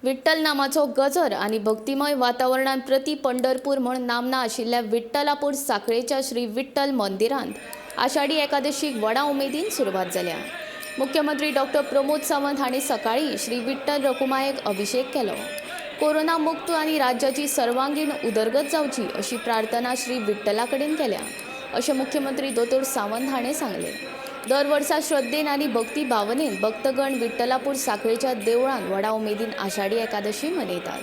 विठ्ठल नामाचो गजर आणि भक्तिमय वातावरणात प्रति पंढरपूर म्हणून नामना आशिल्ल्या विठ्ठलापूर साखळेच्या श्री विठ्ठल मंदिरांत आषाढी एकादशीक व्हडा उमेदीन सुरवात जाल्या। मुख्यमंत्री डॉक्टर प्रमोद सावंत हांणी सकाळी श्री विठ्ठल रखुमायेक अभिषेक केलो। कोरोना मुक्त आणि राज्याची सर्वांगीण उदरगत जावची अशी प्रार्थना श्री विठ्ठला कडेन केल्या, अशें मुख्यमंत्री दोतोर सावंत हांणी सांगले। दर वर्सा श्रद्धेन आणि भक्ती भावनेन भक्तगण विठ्ठलापूर साखळेच्या देवळांत व्हडा उमेदीन आषाढी एकादशी मनयतात।